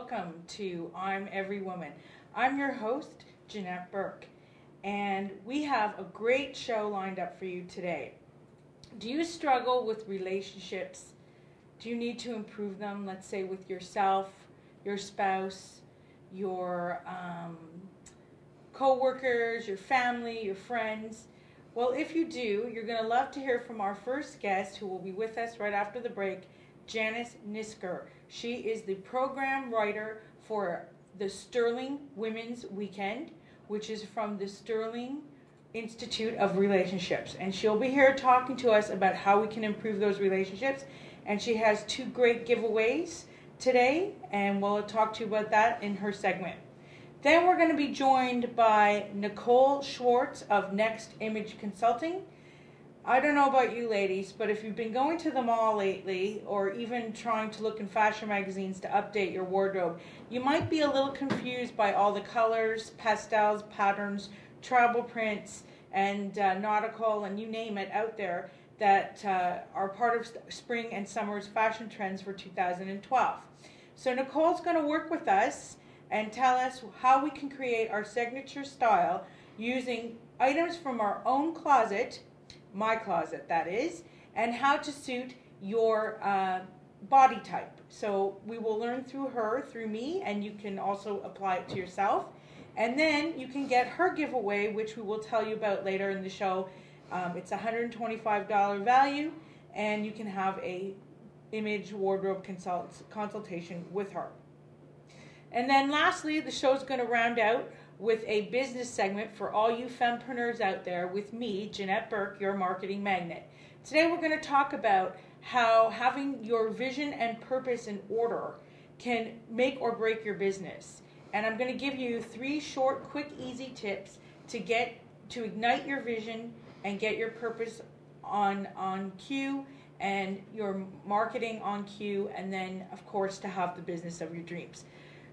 welcome to I'm Every Woman. I'm your host, Janette Burke, and we have a great show lined up for you today. Do you struggle with relationships? Do you need to improve them, let's say with yourself, your spouse, your co-workers, your family, your friends? Well, if you do, you're going to love to hear from our first guest who will be with us right after the break, Janice Nisker. She is the program writer for the Sterling Women's Weekend, which is from the Sterling Institute of Relationships. And she'll be here talking to us about how we can improve those relationships. And she has two great giveaways today, and we'll talk to you about that in her segment. Then we're going to be joined by Nicole Schwartz of Next Image Consulting. I don't know about you ladies, but if you've been going to the mall lately or even trying to look in fashion magazines to update your wardrobe, you might be a little confused by all the colors, pastels, patterns, travel prints, and nautical, and you name it out there that are part of spring and summer's fashion trends for 2012. So Nicole's going to work with us and tell us how we can create our signature style using items from our own closet, my closet that is, and how to suit your body type. So we will learn through her, through me, and you can also apply it to yourself. And then you can get her giveaway, which we will tell you about later in the show. It's a $125 value, and you can have a image wardrobe consultation with her. And then lastly, the show's going to round out with a business segment for all you fempreneurs out there with me, Janette Burke, your marketing magnet. Today we're going to talk about how having your vision and purpose in order can make or break your business. And I'm going to give you 3 short, quick, easy tips to ignite your vision and get your purpose on cue and your marketing on cue, and then of course to have the business of your dreams.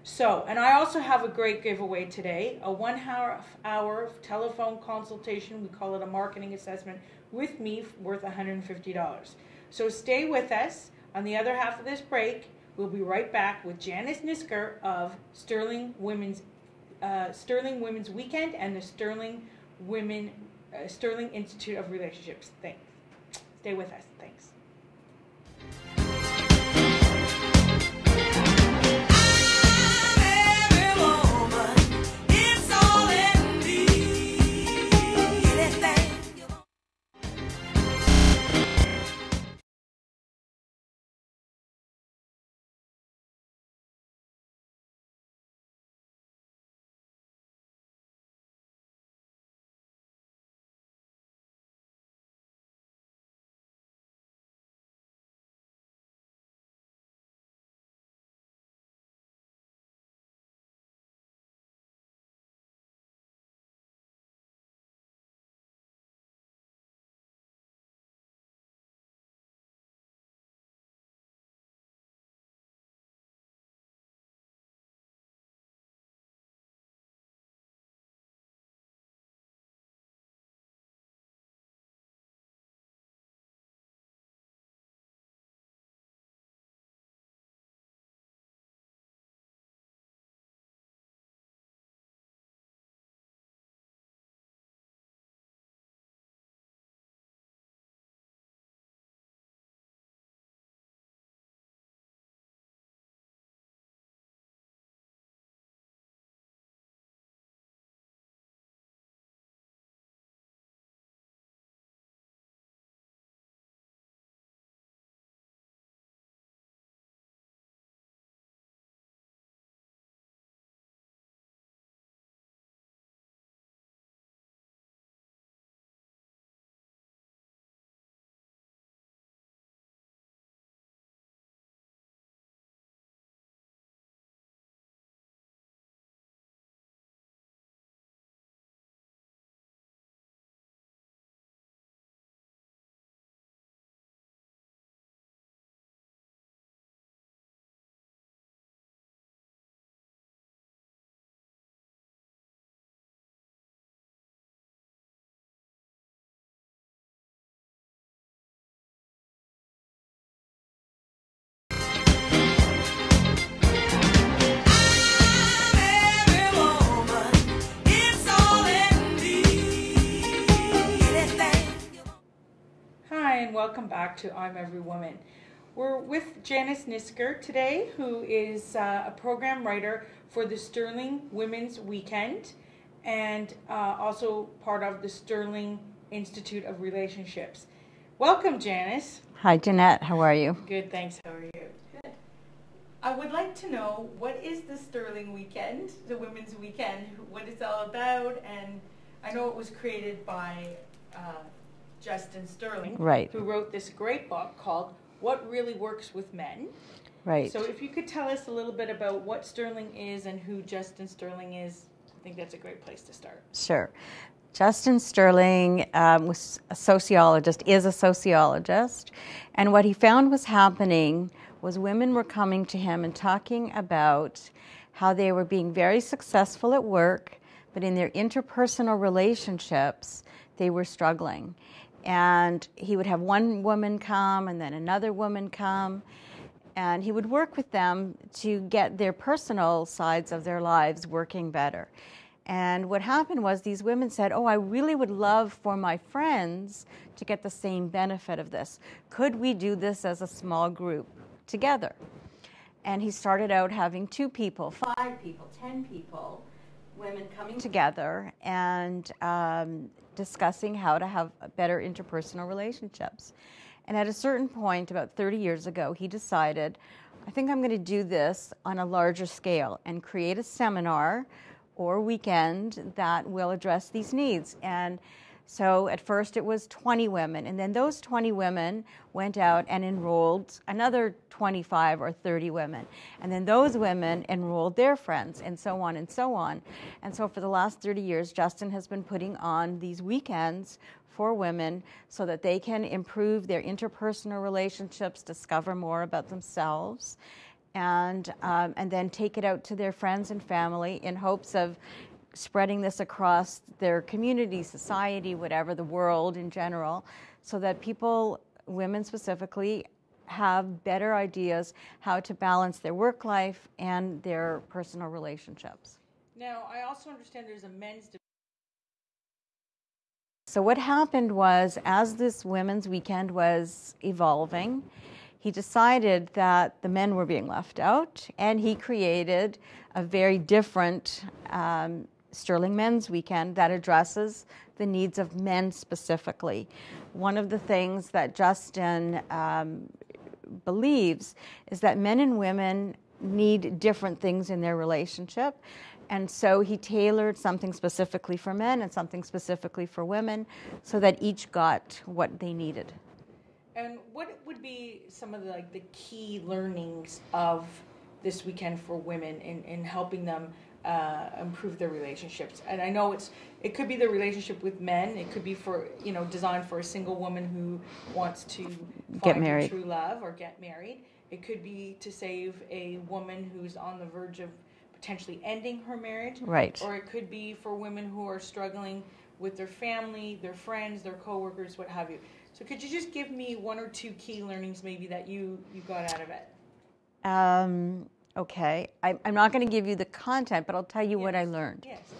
So, and I also have a great giveaway today, a 1-hour telephone consultation. We call it a marketing assessment with me, worth $150. So stay with us. On the other half of this break, we'll be right back with Janice Nisker of Sterling Women's Weekend and the Sterling Institute of Relationships. Thanks. Stay with us. Thanks. Hi, and welcome back to I'm Every Woman. We're with Janice Nisker today, who is a program writer for the Sterling Women's Weekend and also part of the Sterling Institute of Relationships. Welcome, Janice. Hi, Janette. How are you? Good, thanks. How are you? Good. I would like to know, what is the Sterling Weekend, the Women's Weekend, what it's all about, and I know it was created by Justin Sterling, right, who wrote this great book called What Really Works with Men. Right. So if you could tell us a little bit about what Sterling is and who Justin Sterling is, I think that's a great place to start. Sure. Justin Sterling was a sociologist, is a sociologist, and what he found was happening was women were coming to him and talking about how they were being very successful at work, but in their interpersonal relationships, they were struggling. And he would have one woman come and then another woman come, and he would work with them to get their personal sides of their lives working better. And what happened was these women said, oh, I really would love for my friends to get the same benefit of this. Could we do this as a small group together? And he started out having 2 people, 5 people, 10 people, women coming together and discussing how to have better interpersonal relationships. And at a certain point, about 30 years ago, he decided, I think I'm going to do this on a larger scale and create a seminar or weekend that will address these needs. And so at first it was 20 women, and then those 20 women went out and enrolled another 25 or 30 women. And then those women enrolled their friends, and so on and so on. And so for the last 30 years, Justin has been putting on these weekends for women so that they can improve their interpersonal relationships, discover more about themselves, and then take it out to their friends and family in hopes of spreading this across their community, society, whatever, the world in general, so that people, women specifically, have better ideas how to balance their work life and their personal relationships. Now, I also understand there's a men's division. So what happened was, as this Women's Weekend was evolving, he decided that the men were being left out, and he created a very different Sterling Men's Weekend that addresses the needs of men specifically. One of the things that Justin believes is that men and women need different things in their relationship, and so he tailored something specifically for men and something specifically for women so that each got what they needed. And what would be some of the key learnings of this weekend for women in helping them improve their relationships? And I know it could be the relationship with men. It could be designed for a single woman who wants to find her true love or get married. It could be to save a woman who's on the verge of potentially ending her marriage. Right. Or it could be for women who are struggling with their family, their friends, their coworkers, what have you. So could you just give me 1 or 2 key learnings maybe that you got out of it? Okay. I'm not going to give you the content, but I'll tell you what I learned. Yes.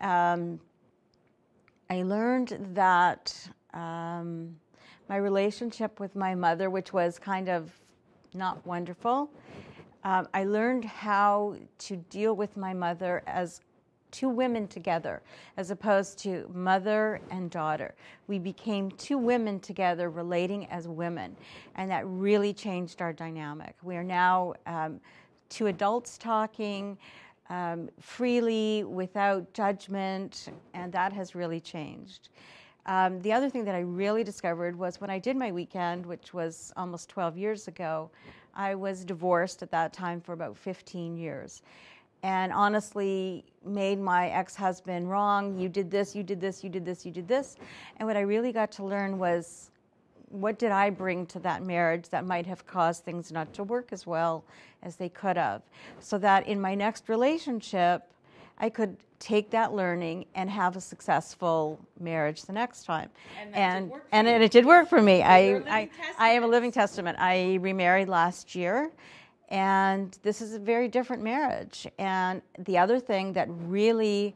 I learned that my relationship with my mother, which was kind of not wonderful, I learned how to deal with my mother as 2 women together, as opposed to mother and daughter. We became 2 women together relating as women, and that really changed our dynamic. We are now 2 adults talking freely, without judgment, and that has really changed. The other thing that I really discovered was when I did my weekend, which was almost 12 years ago, I was divorced at that time for about 15 years. And honestly made my ex-husband wrong. You did this, you did this, you did this, you did this. And what I really got to learn was, what did I bring to that marriage that might have caused things not to work as well as they could have? So that in my next relationship, I could take that learning and have a successful marriage the next time. And it did work for me. I am a living testament. I remarried last year. And this is a very different marriage. And the other thing that really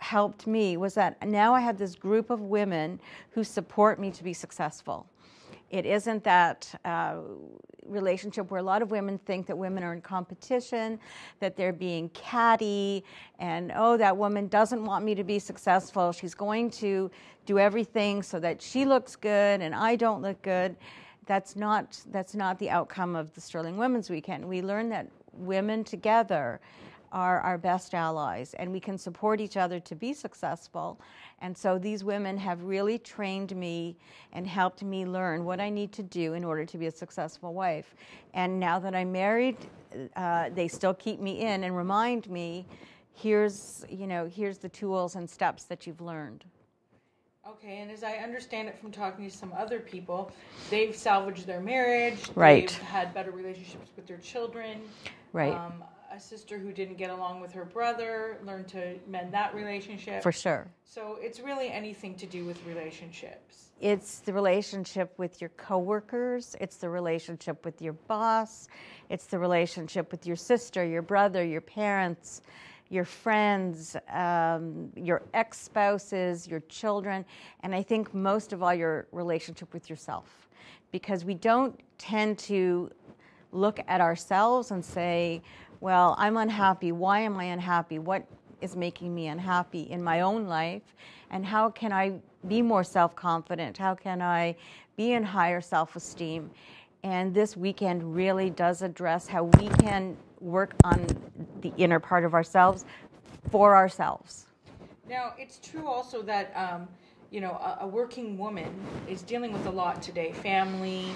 helped me was that now I have this group of women who support me to be successful. It isn't that relationship where a lot of women think that women are in competition, that they're being catty, and oh, that woman doesn't want me to be successful. She's going to do everything so that she looks good and I don't look good. That's not the outcome of the Sterling Women's Weekend. We learn that women together are our best allies, and we can support each other to be successful. And so these women have really trained me and helped me learn what I need to do in order to be a successful wife. And now that I'm married, they still keep me in and remind me, here's the tools and steps that you've learned. Okay, and as I understand it from talking to some other people, they've salvaged their marriage. Right. They've had better relationships with their children. Right. A sister who didn't get along with her brother learned to mend that relationship. For sure. So it's really anything to do with relationships. It's the relationship with your coworkers. It's the relationship with your boss. It's the relationship with your sister, your brother, your parents, your friends, your ex-spouses, your children, and I think most of all your relationship with yourself. Because we don't tend to look at ourselves and say, well, I'm unhappy. Why am I unhappy? What is making me unhappy in my own life? And how can I be more self-confident? How can I be in higher self-esteem? And this weekend really does address how we can work on the inner part of ourselves for ourselves. Now, it's true also that, a working woman is dealing with a lot today. Family,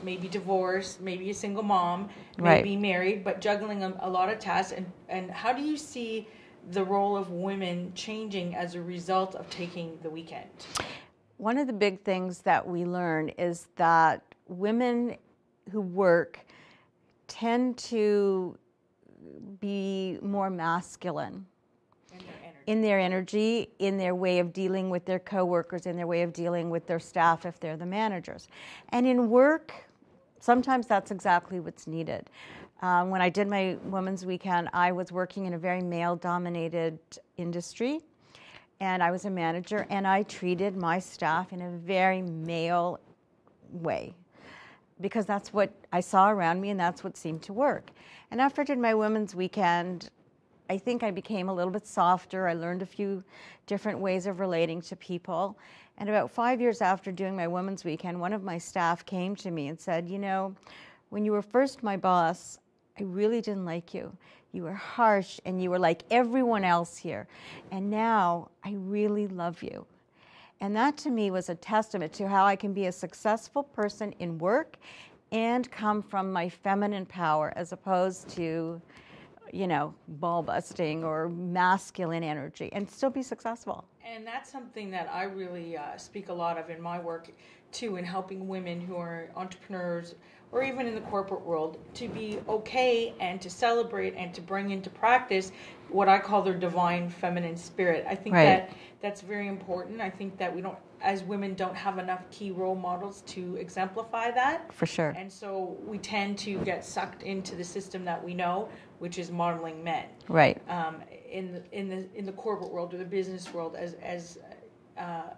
maybe divorce, maybe a single mom, maybe married, but juggling a lot of tasks. And how do you see the role of women changing as a result of taking the weekend? One of the big things that we learn is that women who work tend to be more masculine in their energy, in their way of dealing with their coworkers, in their way of dealing with their staff if they're the managers. And in work, sometimes that's exactly what's needed. When I did my Women's Weekend, I was working in a very male-dominated industry, and I was a manager, and I treated my staff in a very male way, because that's what I saw around me and that's what seemed to work. And after I did my Women's Weekend, I think I became a little bit softer. I learned a few different ways of relating to people. And about 5 years after doing my Women's Weekend, one of my staff came to me and said, when you were first my boss, I really didn't like you. You were harsh and you were like everyone else here. And now I really love you. And that to me was a testament to how I can be a successful person in work and come from my feminine power as opposed to, ball busting or masculine energy and still be successful. And that's something that I really speak a lot of in my work too, in helping women who are entrepreneurs or even in the corporate world to be okay and to celebrate and to bring into practice what I call their divine feminine spirit. I think that's very important. I think that we don't, as women, don't have enough key role models to exemplify that. For sure. And so we tend to get sucked into the system that we know, which is modeling men. Right. In the corporate world or the business world as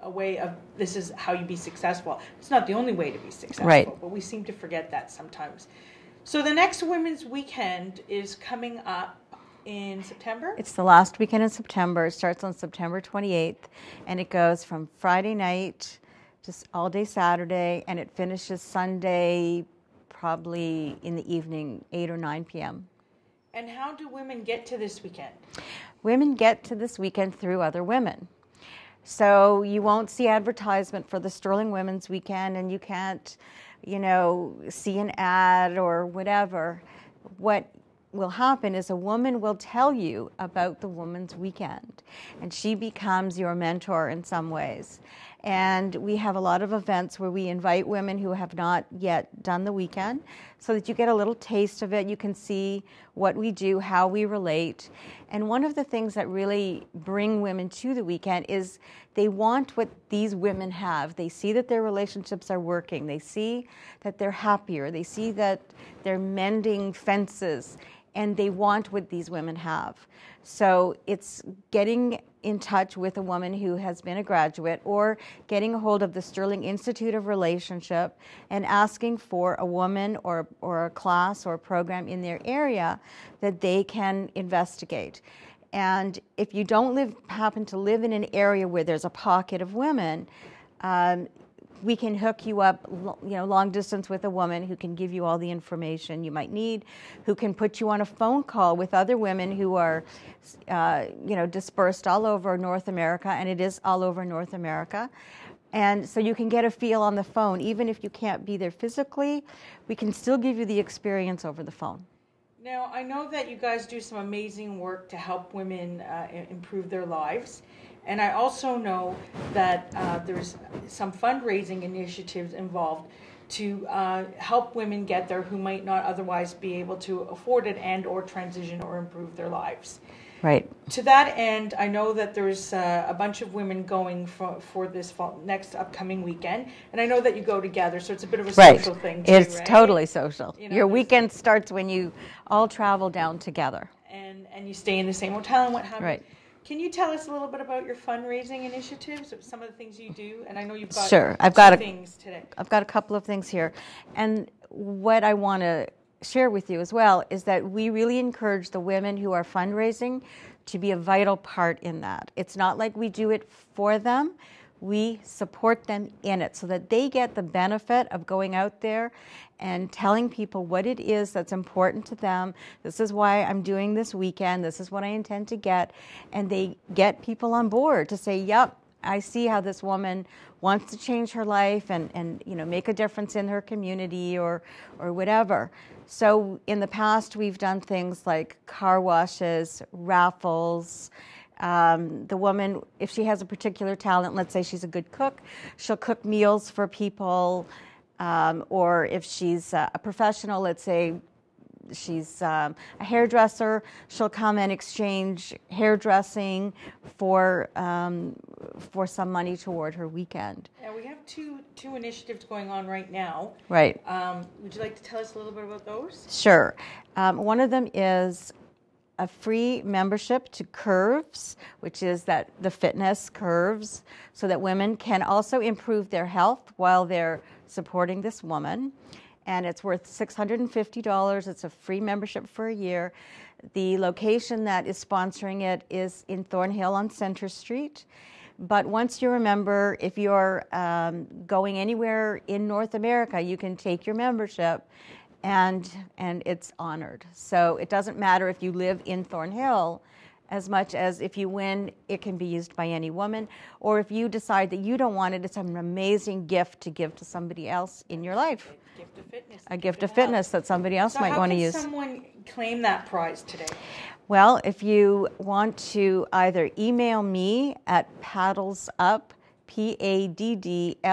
a way of, this is how you be successful. It's not the only way to be successful, but we seem to forget that sometimes. So the next Women's Weekend is coming up in September? It's the last weekend in September. It starts on September 28th, and it goes from Friday night, just all day Saturday, and it finishes Sunday, probably in the evening, 8 or 9 p.m. And how do women get to this weekend? Women get to this weekend through other women. So you won't see advertisement for the Sterling Women's Weekend, and you can't, see an ad or whatever. What will happen is a woman will tell you about the Women's Weekend, and she becomes your mentor in some ways. And we have a lot of events where we invite women who have not yet done the weekend so that you get a little taste of it. You can see what we do, how we relate. And one of the things that really bring women to the weekend is they want what these women have. They see that their relationships are working. They see that they're happier. They see that they're mending fences. and they want what these women have. So it's getting in touch with a woman who has been a graduate, or getting a hold of the Sterling Institute of Relationship and asking for a woman or a class or a program in their area that they can investigate. And if you don't happen to live in an area where there's a pocket of women, we can hook you up, long distance with a woman who can give you all the information you might need, who can put you on a phone call with other women who are, dispersed all over North America, and it is all over North America. And so you can get a feel on the phone. Even if you can't be there physically, we can still give you the experience over the phone. Now, I know that you guys do some amazing work to help women improve their lives. And I also know that there's some fundraising initiatives involved to help women get there who might not otherwise be able to afford it and or transition or improve their lives. Right. To that end, I know that there's a bunch of women going for this next upcoming weekend, and I know that you go together, so it's a bit of a social thing too, It's right? totally social. Your weekend there's starts when you all travel down together. And you stay in the same hotel and what have you. Right. Can you tell us a little bit about your fundraising initiatives, some of the things you do? And I know you've got things today. I've got a couple of things here. And what I want to share with you as well is that we really encourage the women who are fundraising to be a vital part in that. It's not like we do it for them. We support them in it so that they get the benefit of going out there and telling people what it is that's important to them. This is why I'm doing this weekend. This is what I intend to get. And they get people on board to say, yep, I see how this woman wants to change her life and make a difference in her community or whatever. So in the past, we've done things like car washes, raffles. The woman, if she has a particular talent, let's say she's a good cook, she'll cook meals for people. Or if she's a professional, let's say she's a hairdresser, she'll come and exchange hairdressing for some money toward her weekend. Yeah, we have two initiatives going on right now. Right. Would you like to tell us a little bit about those? Sure. One of them is a free membership to Curves, which is the fitness Curves, so that women can also improve their health while they're supporting this woman. And it's worth $650. It's a free membership for a year. The location that is sponsoring it is in Thornhill on Center Street. But once you're a member, if you're going anywhere in North America, you can take your membership and it's honored. So it doesn't matter if you live in Thornhill, as much as if you win, it can be used by any woman. Or if you decide that you don't want it, it's an amazing gift to give to somebody else in your life. A gift of fitness that somebody else might want to use. So how can someone claim that prize today? Well, if you want to either email me at paddlesup, PADDLESUP,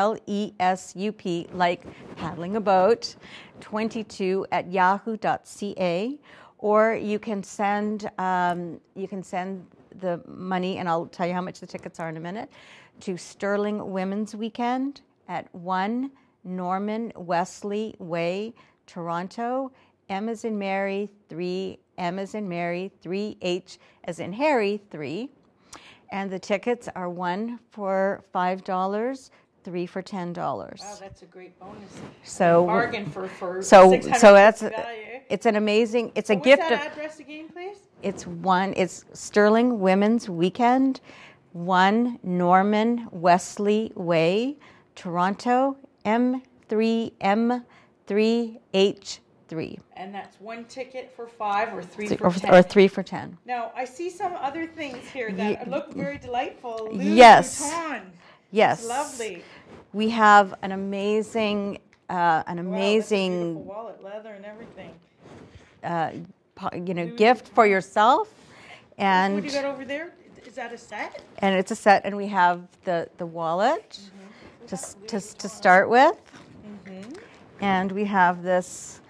like paddling a boat, 22 at yahoo.ca, or you can send the money, and I'll tell you how much the tickets are in a minute, to Sterling Women's Weekend at 1 Norman Wesley Way, Toronto, M as in Mary, 3, M as in Mary, 3, H as in Harry, 3. And the tickets are 1 for $5, 3 for $10. Wow, that's a great bonus. So bargain for so that's value. It's an amazing. It's a What's gift. That address again, please? It's Sterling Women's Weekend, 1 Norman Wesley Way, Toronto, M3M3H3. And that's one ticket for 5 or 3 for 10? Or 3 for 10. Now, I see some other things here that look very delightful. Louis Yes. Vuitton. Yes. It's lovely. We have an amazing, Wow, that's a beautiful wallet, leather and everything. gift for yourself. And what do you got over there? Is that a set? And it's a set, and we have the wallet to start with. Mm-hmm. And we have this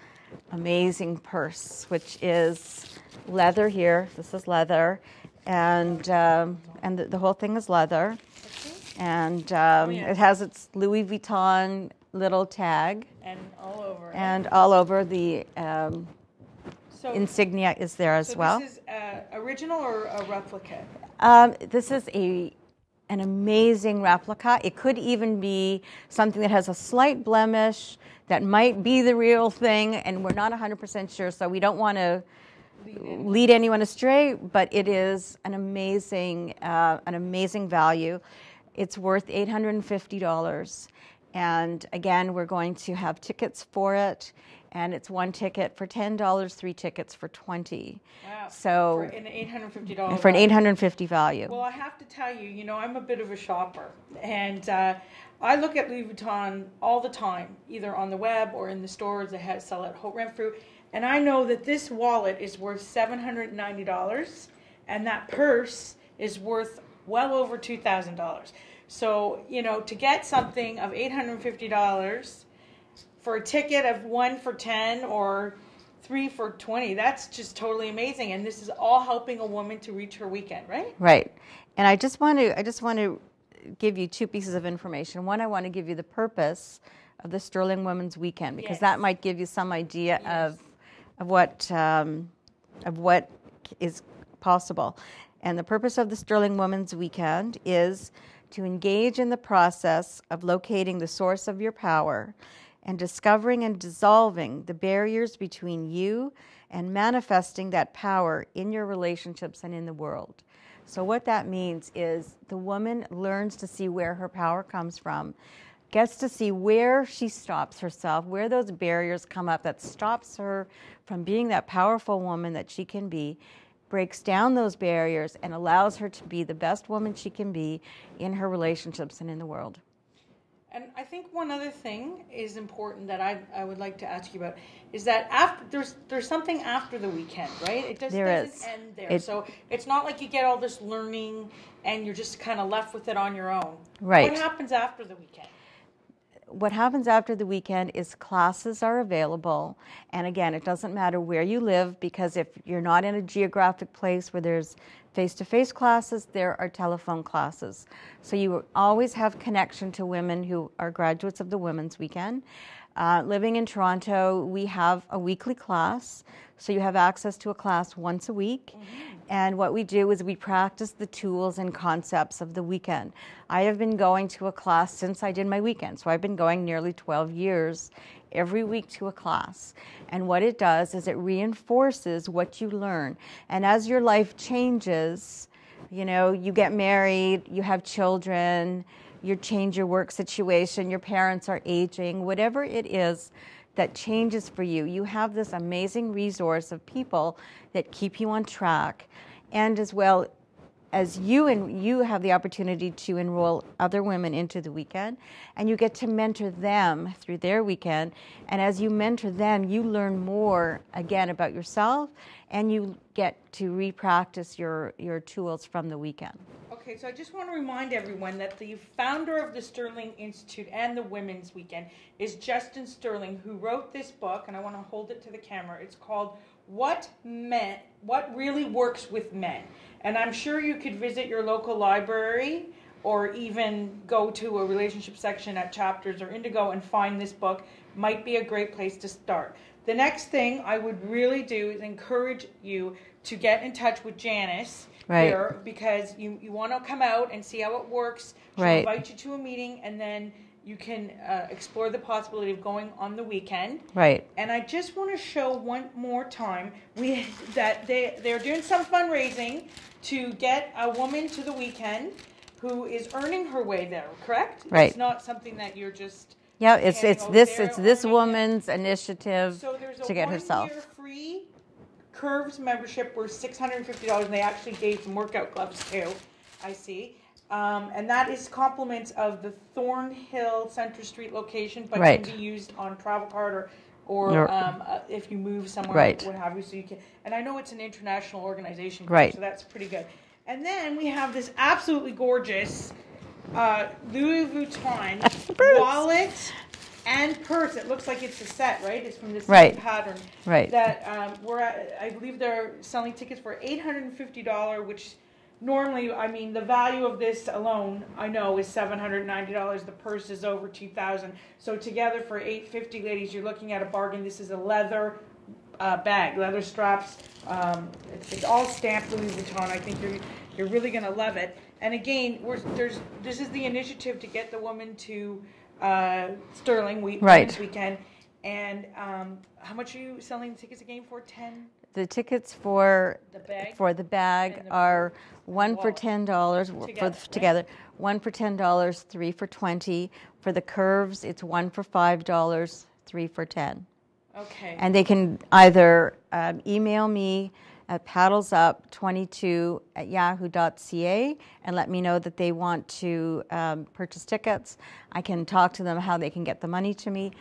amazing purse, which is leather here. This is leather, and the whole thing is leather. And it has its Louis Vuitton little tag. And all over. And all over the insignia is there as well. This is original or a replica? This is an amazing replica. It could even be something that has a slight blemish that might be the real thing, and we're not 100% sure, so we don't want to lead anyone astray, but it is an amazing value. It's worth $850. And again, we're going to have tickets for it, and it's one ticket for $10, 3 tickets for $20. Wow! So for an $850 for an $850 value. Well, I have to tell you, I'm a bit of a shopper, and I look at Louis Vuitton all the time, either on the web or in the stores that sell at Haute Renfrew, and I know that this wallet is worth $790, and that purse is worth well over $2,000. So, to get something of $850 for a ticket of 1 for 10 or 3 for 20, that's just totally amazing. And this is all helping a woman to reach her weekend, right? Right. And I just want to give you 2 pieces of information. One, I want to give you the purpose of the Sterling Women's Weekend, because that might give you some idea of what is possible. And the purpose of the Sterling Women's Weekend is to engage in the process of locating the source of your power and discovering and dissolving the barriers between you and manifesting that power in your relationships and in the world. So what that means is the woman learns to see where her power comes from, gets to see where she stops herself, where those barriers come up that stops her from being that powerful woman that she can be, breaks down those barriers and allows her to be the best woman she can be in her relationships and in the world. And I think one other thing is important that I would like to ask you about is that after there's something after the weekend, right? It doesn't end there. So it's not like you get all this learning and you're just kind of left with it on your own. Right. What happens after the weekend? What happens after the weekend is classes are available. And again, it doesn't matter where you live, because if you're not in a geographic place where there's face-to-face classes, there are telephone classes. So you always have connection to women who are graduates of the Women's Weekend. Living in Toronto, we have a weekly class. So you have access to a class once a week. Mm-hmm. And what we do is we practice the tools and concepts of the weekend. I have been going to a class since I did my weekend. So I've been going nearly 12 years every week to a class. And what it does is it reinforces what you learn. And as your life changes, you get married, you have children, you change your work situation, your parents are aging, whatever it is that changes for you, you have this amazing resource of people that keep you on track. And as well as you have the opportunity to enroll other women into the weekend, and you get to mentor them through their weekend. And as you mentor them, you learn more, again, about yourself, and you get to re-practice your tools from the weekend. Okay, so I just want to remind everyone that the founder of the Sterling Institute and the Women's Weekend is Justin Sterling, who wrote this book, and I want to hold it to the camera. It's called What Really Works with Men. And I'm sure you could visit your local library or even go to a relationship section at Chapters or Indigo and find this book. Might be a great place to start. The next thing I would really do is encourage you to get in touch with Janice here, because you want to come out and see how it works. She'll invite you to a meeting, and then you can explore the possibility of going on the weekend. Right. And I just want to show one more time that they're doing some fundraising to get a woman to the weekend who is earning her way there, correct? Right. It's not something that you're just... Yeah, it's this woman's initiative to get herself. So there's a 1-year free Curves membership worth $650, and they actually gave some workout gloves too, I see. And that is compliments of the Thornhill Center Street location, but can be used on travel card or if you move somewhere, what have you. So you can. And I know it's an international organization, so that's pretty good. And then we have this absolutely gorgeous Louis Vuitton wallet and purse. It looks like it's a set, right? It's from the same pattern. Right. That I believe they're selling tickets for $850, which normally, the value of this alone, I know, is $790. The purse is over $2,000. So together for $850, ladies, you're looking at a bargain. This is a leather bag, leather straps. It's all stamped Louis Vuitton. I think you're really going to love it. And again, this is the initiative to get the woman to Sterling Women's Weekend. And how much are you selling the tickets again for? 10? The tickets for the bag are one for $10 together. One for $10, 3 for $20. For the curves, it's 1 for $5, 3 for $10. Okay. And they can either email me at paddlesup22@yahoo.ca and let me know that they want to purchase tickets. I can talk to them how they can get the money to me.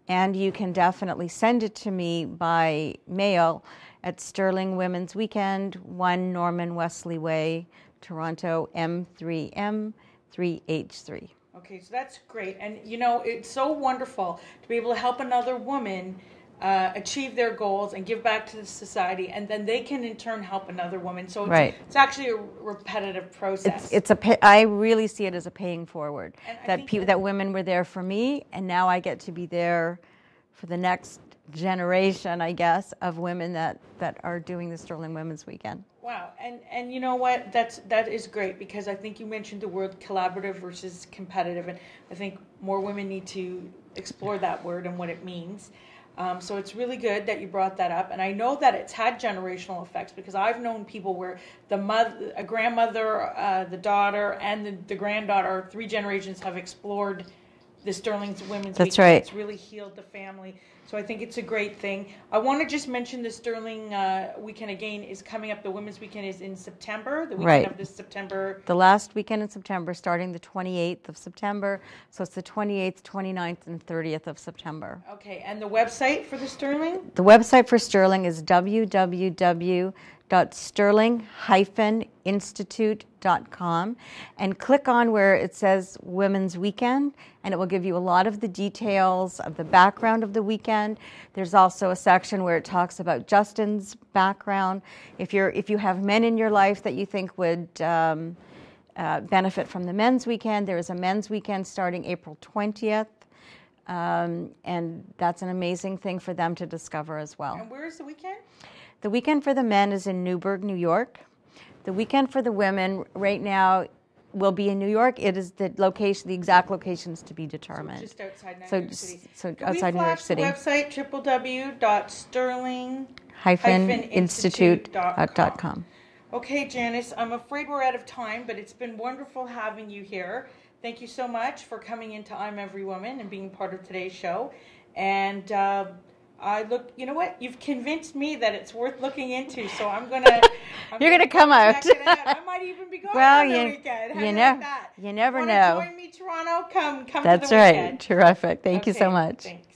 And you can definitely send it to me by mail at Sterling Women's Weekend, 1 Norman Wesley Way, Toronto, M3M3H3. Okay, so that's great. And, it's so wonderful to be able to help another woman achieve their goals and give back to the society, and then they can in turn help another woman. So it's actually a repetitive process. I really see it as a paying forward. That women were there for me, and now I get to be there for the next generation, I guess, of women that are doing the Sterling Women's Weekend. Wow, and you know what? That is great, because I think you mentioned the word collaborative versus competitive, and I think more women need to explore that word and what it means. So it's really good that you brought that up, and I know that it's had generational effects, because I've known people where a grandmother, the daughter, and the granddaughter, 3 generations have explored the Sterling Women's Weekend. That's right. It's really healed the family. So I think it's a great thing. I want to just mention the Sterling Weekend again is coming up. The Women's Weekend is in September, the weekend of this September. The last weekend in September, starting the 28th of September. So it's the 28th, 29th, and 30th of September. Okay, and the website for the Sterling? The website for Sterling is www.sterling-institute.com, and click on where it says Women's Weekend, and it will give you a lot of the details of the background of the weekend. There's also a section where it talks about Justin's background. If you have men in your life that you think would benefit from the men's weekend, there is a men's weekend starting April 20th. And that's an amazing thing for them to discover as well. And where is the weekend? The weekend for the men is in Newburgh, New York. The weekend for the women right now will be in New York. It is the exact locations to be determined. So just outside New York City. So outside New York City. The website, www.sterling-institute.com. Okay, Janice, I'm afraid we're out of time, but it's been wonderful having you here. Thank you so much for coming into I'm Every Woman and being part of today's show. And you know what? You've convinced me that it's worth looking into, so you're gonna come out. I might even be going on the weekend. You never know. Join me, Toronto. Come That's to the weekend. Right. Terrific. Thank you so much. Thanks.